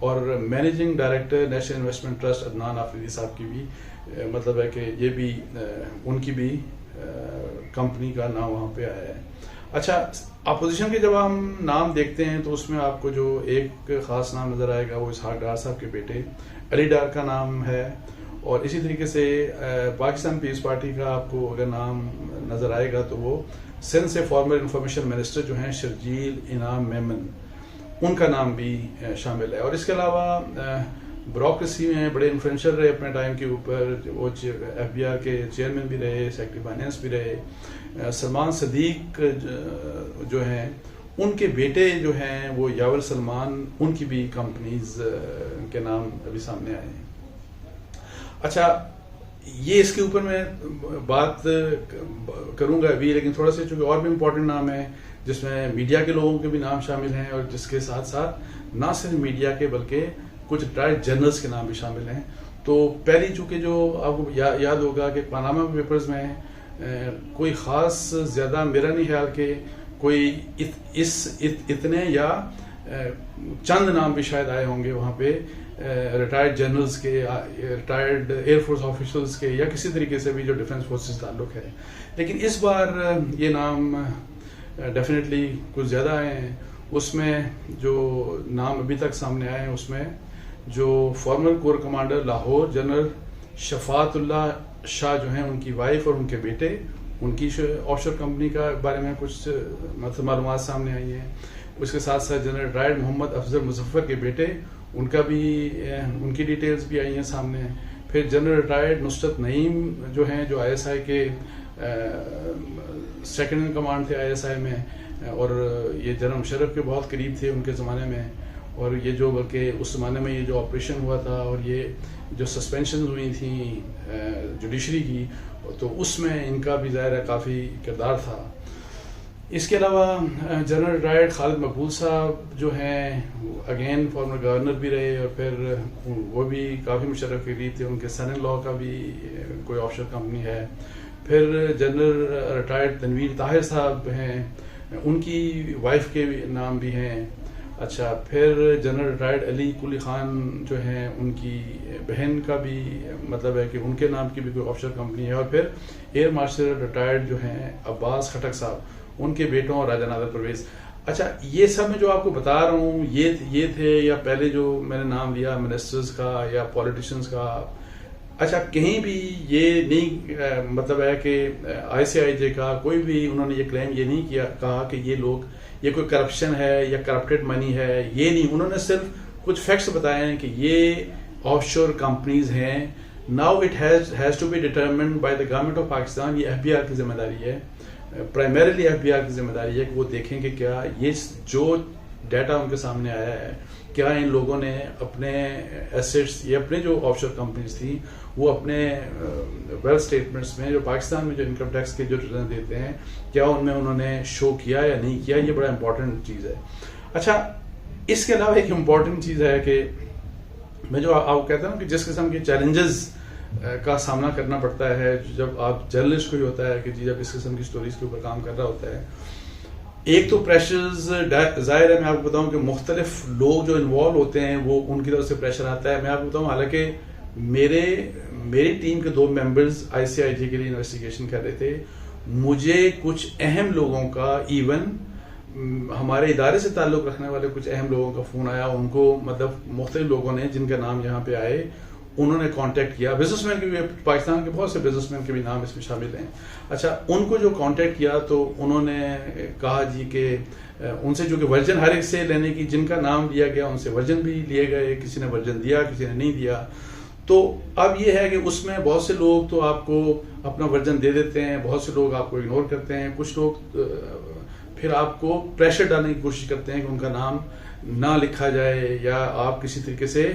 اور managing director national investment trust Adnan Afridi صاحب کی بھی مطلب ہے کہ یہ بھی ان کی بھی کمپنی کا نام وہاں پہ آیا ہے. اچھا, اپوزیشن کے جب ہم نام دیکھتے ہیں تو اس میں آپ کو جو ایک خاص نام نظر آئے گا وہ اسحاق ڈار صاحب کے بیٹے علی ڈار کا نام ہے, اور اسی طریقے سے پاکستان پیپلز پارٹی کا آپ کو اگر نام نظر آئے گا تو وہ سندھ سے فارمر انفارمیشن منسٹر جو ہیں شرجیل انعام میمن, ان کا نام بھی شامل ہے. اور اس کے علاوہ بیوروکریسی میں بڑے انفلوئنشل رہے اپنے ٹائم کے اوپر, وہ ایف بی آر کے چیئرمین بھی رہے, سیکرٹری فائنینس بھی رہے. سلمان صدیق جو ہیں ان کے بیٹے جو ہیں وہ یاور سلمان, ان کی بھی کمپنیز کے نام ابھی سامنے آئے ہیں. اچھا, یہ اس کے اوپر میں بات کروں گا ابھی, لیکن تھوڑا سا چونکہ اور بھی امپورٹنٹ نام ہے جس میں میڈیا کے لوگوں کے بھی نام شامل ہیں, اور جس کے ساتھ ساتھ نہ صرف میڈیا کے بلکہ کچھ ریٹائرڈ جرنلز کے نام بھی شامل ہیں. تو پہلی چونکہ جو آپ کو یاد ہوگا کہ پاناما پیپرز میں کوئی خاص زیادہ میرا نہیں خیال کہ کوئی اتنے یا چند نام بھی شاید آئے ہوں گے وہاں پہ ریٹائرڈ جرنلز کے, ریٹائرڈ ایئر فورس آفیسرز کے, یا کسی طریقے سے بھی جو ڈیفنس فورسز تعلق ہے. لیکن اس بار یہ نام ڈیفینیٹلی کچھ زیادہ آئے ہیں. اس میں جو نام ابھی تک سامنے آئے ہیں اس میں جو former corps commander Lahore general Shafaat Ullah شاہ جو ہیں, ان کی وائف اور ان کے بیٹے, ان کی آف شور کمپنی کا بارے میں کچھ معلومات سامنے آئی ہیں. اس کے ساتھ ساتھ جنرل ریٹائرڈ محمد افضل مظفر کے بیٹے, ان کا بھی ان کی ڈیٹیلز بھی آئی ہیں سامنے. پھر جنرل ریٹائرڈ نصرت نعیم جو ہیں, جو آئی ایس آئی کے سیکنڈ ان کمانڈ تھے آئی ایس آئی میں, اور یہ جنرل مشرف کے بہت قریب تھے ان کے زمانے میں. اور یہ جو بلکہ اس زمانے میں یہ جو آپریشن ہوا تھا اور یہ جو سسپینشن ہوئی تھیں جوڈیشری کی, تو اس میں ان کا بھی ظاہر ہے کافی کردار تھا. اس کے علاوہ جنرل ریٹائرڈ خالد مقبول صاحب جو ہیں اگین فارمر گورنر بھی رہے, اور پھر وہ بھی کافی مشرف کے قریب تھے. ان کے سن ان لا کا بھی کوئی آف شور کمپنی ہے. پھر جنرل ریٹائرڈ تنویر طاہر صاحب ہیں, ان کی وائف کے نام بھی ہیں. اچھا, پھر جنرل ریٹائرڈ علی کلی خان جو ہیں, ان کی بہن کا بھی مطلب ہے کہ ان کے نام کی بھی کوئی آف شور کمپنی ہے. اور پھر ایئر مارشل ریٹائرڈ جو ہیں عباس خٹک صاحب, ان کے بیٹوں اور راجہ نادر پرویز. اچھا, یہ سب میں جو آپ کو بتا رہا ہوں یہ تھے, یا پہلے جو میں نے نام لیا منسٹرز کا یا پولیٹیشینز کا. اچھا, کہیں بھی یہ نہیں مطلب ہے کہ آئی سی آئی جے کا کوئی بھی انہوں نے یہ کلیم یہ نہیں کہا کہ یہ لوگ یہ کوئی کرپشن ہے یا کرپٹڈ منی ہے. یہ نہیں, انہوں نے صرف کچھ فیکٹس بتائے ہیں کہ یہ آف شور کمپنیز ہیں. Now it has to be determined by the government of Pakistan. یہ ایف بی آر کی ذمہ داری ہے, پرائمریلی ایف بی آر کی ذمہ داری ہے کہ وہ دیکھیں کہ کیا یہ جو ڈیٹا ان کے سامنے آیا ہے, کیا ان لوگوں نے اپنے ایسیٹس یا اپنے جو آف شور کمپنیز تھیں وہ اپنے ویلتھ اسٹیٹمنٹس میں جو پاکستان میں جو انکم ٹیکس کے جو ریٹرن دیتے ہیں, کیا ان میں انہوں نے شو کیا یا نہیں کیا. یہ بڑا امپورٹنٹ چیز ہے. اچھا, اس کے علاوہ ایک امپورٹنٹ چیز ہے کہ میں جو آپ کہتا ہوں کہ جس قسم کے چیلنجز کا سامنا کرنا پڑتا ہے جب آپ جرنلسٹ کوئی ہوتا ہے کہ جب اس قسم کی سٹوریز کے اوپر کام کر رہا ہوتا ہے. ایک تو پریشرز ظاہر ہے, میں آپ کو بتاؤں کہ مختلف لوگ جو انوالو ہوتے ہیں وہ ان کی طرف سے پریشر آتا ہے. میں آپ کو بتاؤں حالانکہ میری ٹیم کے 2 ممبرز آئی سی آئی جے کے لیے انویسٹیگیشن کر رہے تھے, مجھے کچھ اہم لوگوں کا, ایون ہمارے ادارے سے تعلق رکھنے والے کچھ اہم لوگوں کا فون آیا. ان کو مطلب مختلف لوگوں نے جن کا نام یہاں پہ آئے انہوں نے کانٹیکٹ کیا. بزنس مین کے بھی, پاکستان کے بہت سے بزنس مین کے بھی نام اس میں شامل ہیں. اچھا, ان کو جو کانٹیکٹ کیا تو انہوں نے کہا جی کہ ان سے جو کہ ورجن ہر ایک سے لینے کی, جن کا نام لیا گیا ان سے ورجن بھی لیے گئے. کسی نے ورجن دیا, کسی نے نہیں دیا. تو اب یہ ہے کہ اس میں بہت سے لوگ تو آپ کو اپنا ورجن دے دیتے ہیں, بہت سے لوگ آپ کو اگنور کرتے ہیں, کچھ لوگ پھر آپ کو پریشر ڈالنے کی کوشش کرتے ہیں کہ ان کا نام نہ لکھا جائے, یا آپ کسی طریقے سے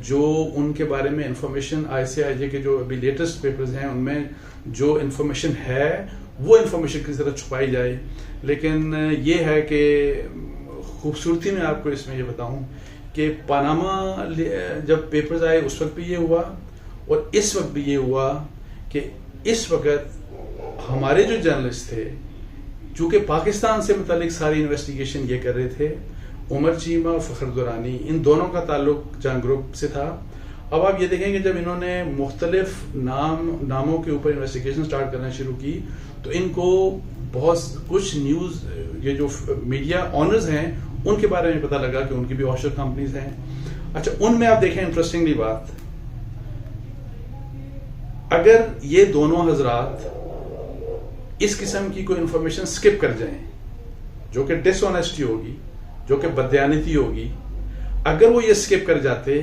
جو ان کے بارے میں انفارمیشن آئی سی آئی جے کے جو ابھی لیٹسٹ پیپرز ہیں ان میں جو انفارمیشن ہے وہ انفارمیشن کسی طرح چھپائی جائے. لیکن یہ ہے کہ خوبصورتی میں آپ کو اس میں یہ بتاؤں کہ پاناما جب پیپرز آئے اس وقت بھی یہ ہوا, اور اس وقت بھی یہ ہوا کہ اس وقت ہمارے جو جرنلسٹ تھے چونکہ پاکستان سے متعلق ساری انویسٹیگیشن یہ کر رہے تھے, عمر چیمہ اور فخر دورانی ان دونوں کا تعلق جنگ گروپ سے تھا. اب آپ یہ دیکھیں کہ جب انہوں نے مختلف ناموں کے اوپر انویسٹیگیشن سٹارٹ کرنا شروع کی تو ان کو بہت کچھ نیوز یہ جو میڈیا آنرز ہیں ان کے بارے میں پتہ لگا کہ ان کی بھی آف شور کمپنیز ہیں. اچھا ان میں آپ دیکھیں انٹرسٹنگلی بات، اگر یہ دونوں حضرات اس قسم کی کوئی انفارمیشن سکپ کر جائیں جو کہ ڈس آنیسٹی ہوگی، جو کہ بددیانتی ہوگی، اگر وہ یہ سکپ کر جاتے،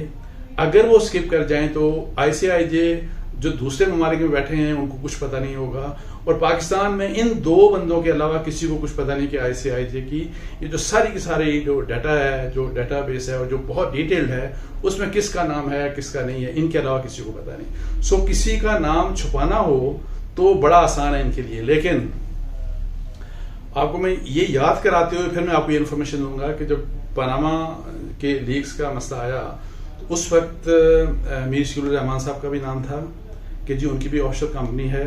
اگر وہ سکپ کر جائیں تو آئی سی آئی جے جو دوسرے ممالک میں بیٹھے ہیں ان کو کچھ پتہ نہیں ہوگا، اور پاکستان میں ان دو بندوں کے علاوہ کسی کو کچھ پتہ نہیں کہ آئی سی آئی جے کی یہ جو ساری کی ساری جو ڈیٹا ہے، جو ڈیٹا بیس ہے اور جو بہت ڈیٹیلڈ ہے، اس میں کس کا نام ہے کس کا نہیں ہے ان کے علاوہ کسی کو پتہ نہیں. سو کسی کا نام چھپانا ہو تو بڑا آسان ہے ان کے لیے. لیکن آپ کو میں یہ یاد کراتے ہوئے پھر میں آپ کو یہ انفارمیشن دوں گا کہ جب پاناما کے لیکس کا مسئلہ آیا تو اس وقت میر شکیل الرحمان صاحب کا بھی نام تھا کہ جی ان کی بھی آف شور کمپنی ہے،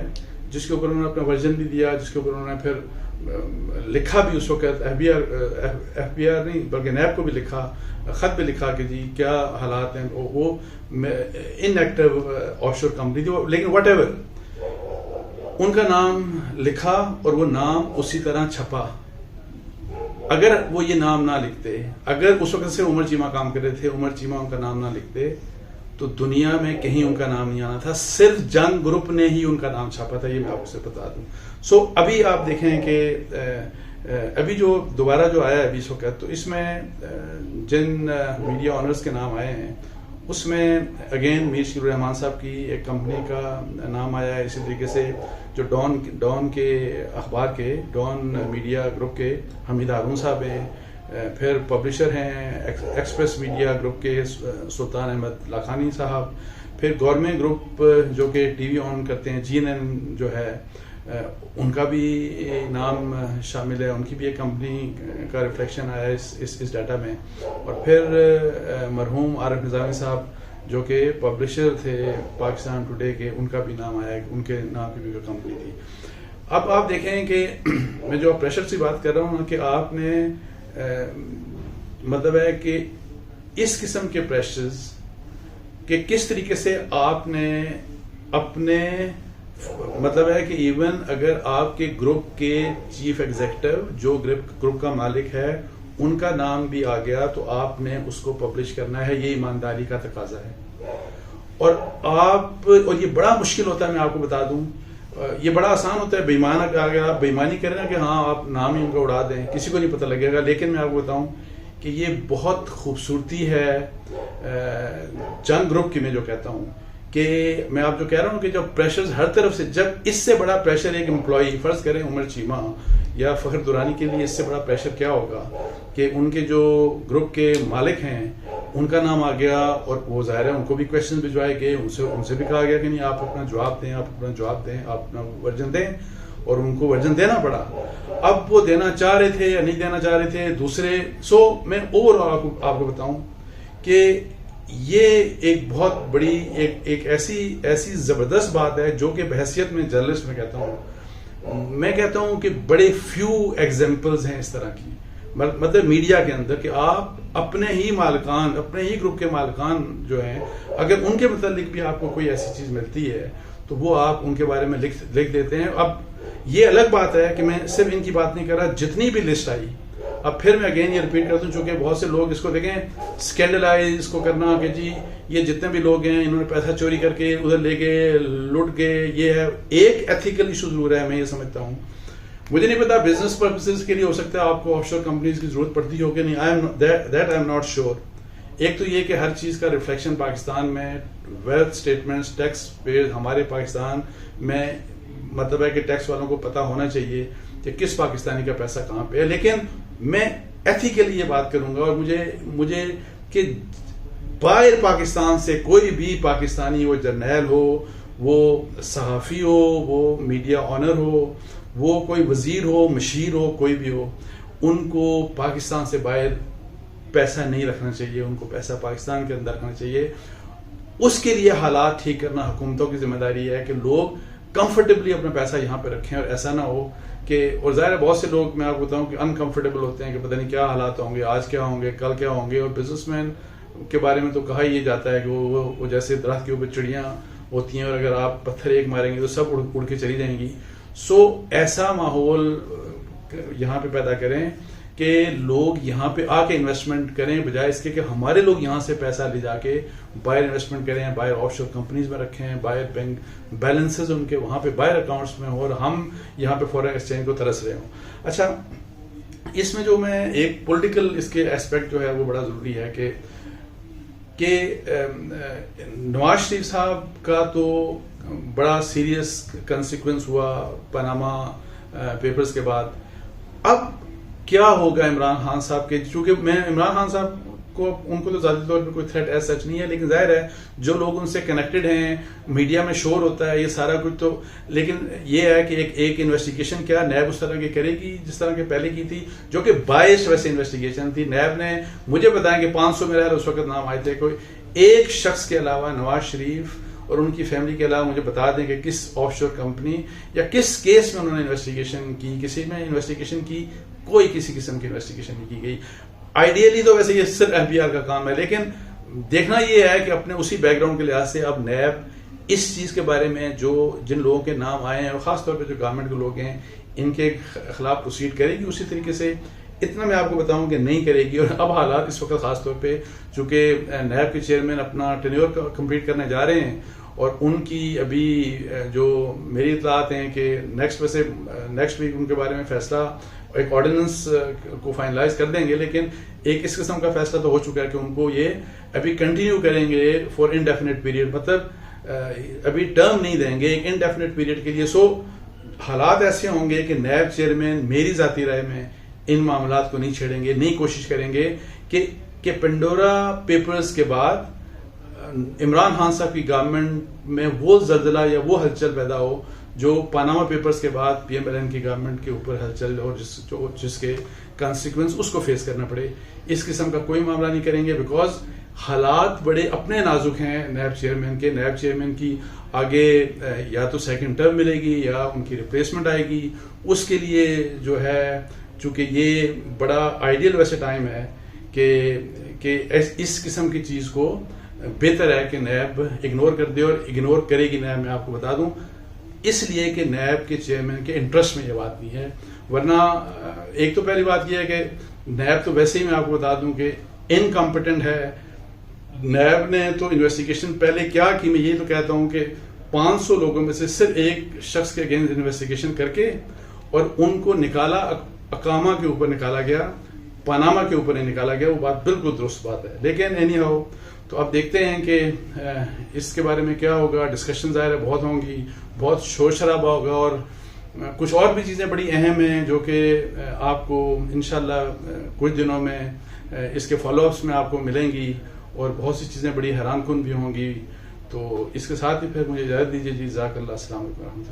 جس کے اوپر انہوں نے اپنا ورژن بھی دیا، جس کے اوپر انہوں نے پھر لکھا بھی اس وقت ایف بی آر نہیں بلکہ نیب کو بھی لکھا، خط بھی لکھا کہ جی کیا حالات ہیں. وہ ان ایکٹیو آف شور کمپنی تھی، لیکن وٹ ایور ان کا نام لکھا اور وہ نام اسی طرح چھپا. اگر وہ یہ نام نہ لکھتے، اگر اس وقت سے عمر چیمہ کام کر رہے تھے، عمر چیمہ ان کا نام نہ لکھتے تو دنیا میں کہیں ان کا نام نہیں آنا تھا. صرف جنگ گروپ نے ہی ان کا نام چھاپا تھا، یہ میں آپ سے بتا دوں. سو ابھی آپ دیکھیں کہ ابھی جو دوبارہ جو آیا ہے 20 وقت، تو اس میں جن میڈیا آنرز کے نام آئے ہیں اس میں اگین میر شکیل الرحمان صاحب کی ایک کمپنی کا نام آیا ہے. اسی طریقے سے جو ڈان کے اخبار کے ڈان میڈیا گروپ کے حمید ہارون صاحب ہیں، پھر پبلشر ہیں ایکسپریس میڈیا گروپ کے سلطان احمد لاکھانی صاحب، پھر گورنمنٹ گروپ جو کہ ٹی وی آن کرتے ہیں جی این این جو ہے ان کا بھی نام شامل ہے، ان کی بھی ایک کمپنی کا ریفلیکشن آیا ہے اس ڈیٹا میں. اور پھر مرحوم عارف نظامی صاحب جو کہ پبلشر تھے پاکستان ٹوڈے کے، ان کا بھی نام آیا ہے، ان کے نام کی بھی کوئی کمپنی تھی. اب آپ دیکھیں کہ میں جو پریشر سے بات کر رہا ہوں کہ آپ نے مطلب ہے کہ اس قسم کے پریشرز کہ کس طریقے سے آپ نے اپنے مطلب ہے کہ ایون اگر آپ کے گروپ کے چیف ایگزیکٹو جو گروپ کا مالک ہے ان کا نام بھی آ گیا تو آپ نے اس کو پبلش کرنا ہے، یہ ایمانداری کا تقاضا ہے. اور یہ بڑا مشکل ہوتا ہے، میں آپ کو بتا دوں. یہ بڑا آسان ہوتا ہے بےمان آ گیا آپ بےمانی کریں نا کہ ہاں آپ نام ہی ان کو اڑا دیں، کسی کو نہیں پتہ لگے گا. لیکن میں آپ کو بتاؤں کہ یہ بہت خوبصورتی ہے جنگ گروپ کی. میں جو کہتا ہوں کہ میں آپ جو کہہ رہا ہوں کہ جب پریشرز ہر طرف سے، جب اس سے بڑا پریشر ایک امپلائی فرض کریں عمر چیمہ یا فخر دورانی کے لیے، اس سے بڑا پریشر کیا ہوگا کہ ان کے جو گروپ کے مالک ہیں ان کا نام آ گیا اور وہ ظاہر ہے ان کو بھی کویشچن بھجوائے گئے، ان سے بھی کہا گیا کہ نہیں آپ اپنا جواب دیں، آپ اپنا ورژن دیں، اور ان کو ورژن دینا پڑا. اب وہ دینا چاہ رہے تھے یا نہیں دینا چاہ رہے تھے دوسرے. سو میں اوور آل آپ کو بتاؤں کہ یہ ایک بہت بڑی ایک ایسی زبردست بات ہے جو کہ بحیثیت میں جرنلسٹ میں کہتا ہوں کہ بڑے فیو ایگزامپلز ہیں اس طرح کی، مطلب میڈیا کے اندر کہ آپ اپنے ہی مالکان، اپنے ہی گروپ کے مالکان جو ہیں، اگر ان کے متعلق بھی آپ کو کوئی ایسی چیز ملتی ہے تو وہ آپ ان کے بارے میں لکھ دیتے ہیں. اب یہ الگ بات ہے کہ میں صرف ان کی بات نہیں کر رہا، جتنی بھی لسٹ آئی، اب پھر میں اگین یہ ریپیٹ کرتا ہوں چونکہ بہت سے لوگ اس کو دیکھیں اسکینڈلائز کو کرنا کہ جی یہ جتنے بھی لوگ ہیں انہوں نے پیسہ چوری کر کے ادھر لے گئے، لٹ گئے. یہ ہے ایک ایتھیکل ایشو ضرور ہے، میں یہ سمجھتا ہوں. مجھے نہیں پتا بزنس پرپسز کے لیے ہو سکتا ہے آپ کو آف شور کمپنیز کی ضرورت پڑتی ہو کہ نہیں، that I am not sure. ایک تو یہ کہ ہر چیز کا ریفلیکشن پاکستان میں ویلتھ اسٹیٹمنٹس ٹیکس پیڈ ہمارے پاکستان میں مطلب ہے کہ ٹیکس والوں کو پتا ہونا چاہیے کہ کس پاکستانی کا پیسہ کہاں پہ ہے. لیکن میں ایتھیکلی یہ بات کروں گا، اور مجھے کہ باہر پاکستان سے کوئی بھی پاکستانی، وہ جرنیل ہو، وہ صحافی ہو، وہ میڈیا آنر ہو، وہ کوئی وزیر ہو، مشیر ہو، کوئی بھی ہو، ان کو پاکستان سے باہر پیسہ نہیں رکھنا چاہیے، ان کو پیسہ پاکستان کے اندر رکھنا چاہیے. اس کے لیے حالات ٹھیک کرنا حکومتوں کی ذمہ داری ہے کہ لوگ کمفرٹیبلی اپنا پیسہ یہاں پہ رکھیں، اور ایسا نہ ہو کہ اور ظاہر ہے بہت سے لوگ میں آپ کو بتاؤں کہ انکمفرٹیبل ہوتے ہیں کہ پتہ نہیں کیا حالات ہوں گے، آج کیا ہوں گے، کل کیا ہوں گے. اور بزنس مین کے بارے میں تو کہا ہی یہ جاتا ہے کہ وہ جیسے درخت کے اوپر چڑیاں ہوتی ہیں اور اگر آپ پتھر ایک ماریں گے تو سب اڑ کے چلی جائیں گی. سو ایسا ماحول یہاں پہ پیدا کریں کہ لوگ یہاں پہ آ کے انویسٹمنٹ کریں، بجائے اس کے کہ ہمارے لوگ یہاں سے پیسہ لے جا کے باہر انویسٹمنٹ کریں، باہر آف شور کمپنیز میں رکھیں، باہر بینک بیلنسز ان کے وہاں پہ باہر اکاؤنٹس میں ہوں اور ہم یہاں پہ فورن ایکسچینج کو ترس رہے ہوں. اچھا، اس میں جو میں ایک پولیٹیکل اس کے ایسپیکٹ جو ہے وہ بڑا ضروری ہے کہ نواز شریف صاحب کا تو بڑا سیریس کنسیکوینس ہوا پاناما پیپرز کے بعد. اب کیا ہوگا عمران خان صاحب کے؟ چونکہ میں عمران خان صاحب کو ان کو تو ذاتی طور پہ کوئی تھریٹ ایز سچ نہیں ہے، لیکن ظاہر ہے جو لوگ ان سے کنیکٹڈ ہیں، میڈیا میں شور ہوتا ہے یہ سارا کچھ. تو لیکن یہ ہے کہ ایک انویسٹیگیشن کیا نیب اس طرح کی کرے گی جس طرح کی پہلے کی تھی، جو کہ بائس ویسے انویسٹیگیشن تھی. نیب نے مجھے بتایا کہ 500 میرا اس وقت نام آئے تھے، کوئی ایک شخص کے علاوہ نواز شریف اور ان کی فیملی کے علاوہ مجھے بتا دیں کہ کس آف شور کمپنی یا کس کیس میں انہوں نے انویسٹیگیشن کی، کسی میں انویسٹیگیشن کی، کوئی کسی قسم کی انویسٹیگیشن نہیں کی گئی. آئیڈیلی تو ویسے یہ صرف ایف بی آر کا کام ہے، لیکن دیکھنا یہ ہے کہ اپنے اسی بیک گراؤنڈ کے لحاظ سے اب نیب اس چیز کے بارے میں جن لوگوں کے نام آئے ہیں اور خاص طور پہ جو گورنمنٹ کے لوگ ہیں ان کے خلاف پروسیڈ کرے گی اسی طریقے سے. اتنا میں آپ کو بتاؤں کہ نہیں کرے گی. اور اب حالات اس وقت خاص طور پہ چونکہ نیب کے چیئرمین اپنا ٹینیور کمپلیٹ کرنے جا رہے ہیں اور ان کی ابھی جو میری اطلاعات ہیں کہ نیکسٹ ویک ان کے بارے میں فیصلہ ایک آرڈیننس کو فائنلائز کر دیں گے، لیکن ایک اس قسم کا فیصلہ تو ہو چکا ہے کہ ان کو یہ ابھی کنٹینیو کریں گے فار انڈیفینٹ پیریڈ، مطلب ابھی ٹرم نہیں دیں گے، ایک انڈیفینٹ پیریڈ کے لیے. سو حالات ایسے ہوں گے کہ نیب چیئرمین میری ذاتی رائے میں ان معاملات کو نہیں چھیڑیں گے، نہیں کوشش کریں گے کہ پنڈورا پیپرز کے بعد عمران خان صاحب کی گورنمنٹ میں وہ زلزلہ یا وہ ہلچل پیدا ہو جو پاناما پیپرز کے بعد پی ایم ایل این کی گورنمنٹ کے اوپر ہلچل اور جس کے کانسیکوینس اس کو فیس کرنا پڑے. اس قسم کا کوئی معاملہ نہیں کریں گے، بیکاز حالات بڑے اپنے نازک ہیں نیب چیئرمین کے. نیب چیئرمین کی آگے یا تو سیکنڈ ٹرم ملے گی یا ان کی ریپلیسمنٹ آئے گی. اس کے لیے جو ہے چونکہ یہ بڑا آئیڈیل ویسے ٹائم ہے کہ اس قسم کی چیز کو بہتر ہے کہ نیب اگنور کر دے، اور اگنور کرے گی نیب. میں آپ کو بتا دوں اس لیے کہ نیب کے چیئرمین کے انٹرسٹ میں یہ بات نہیں ہے، ورنہ ایک تو پہلی بات یہ ہے کہ نیب تو ویسے ہی میں آپ کو بتا دوں کہ انکمپیٹنٹ ہے. نیب نے تو انویسٹیگیشن پہلے کیا کی، میں یہ تو کہتا ہوں کہ 500 لوگوں میں سے صرف ایک شخص کے اگینسٹ انویسٹیگیشن کر کے اور ان کو نکالا، اقامہ کے اوپر نکالا گیا، پاناما کے اوپر نہیں نکالا گیا. وہ بات بالکل درست بات ہے. لیکن اینی ہاؤ تو اب دیکھتے ہیں کہ اس کے بارے میں کیا ہوگا. ڈسکشن ظاہر ہے بہت ہوں گی، بہت شور شرابہ ہوگا، اور کچھ اور بھی چیزیں بڑی اہم ہیں جو کہ آپ کو انشاءاللہ کچھ دنوں میں اس کے فالو اپس میں آپ کو ملیں گی، اور بہت سی چیزیں بڑی حیران کن بھی ہوں گی. تو اس کے ساتھ ہی پھر مجھے اجازت دیجیے جی. جزاک اللہ. السلام علیکم.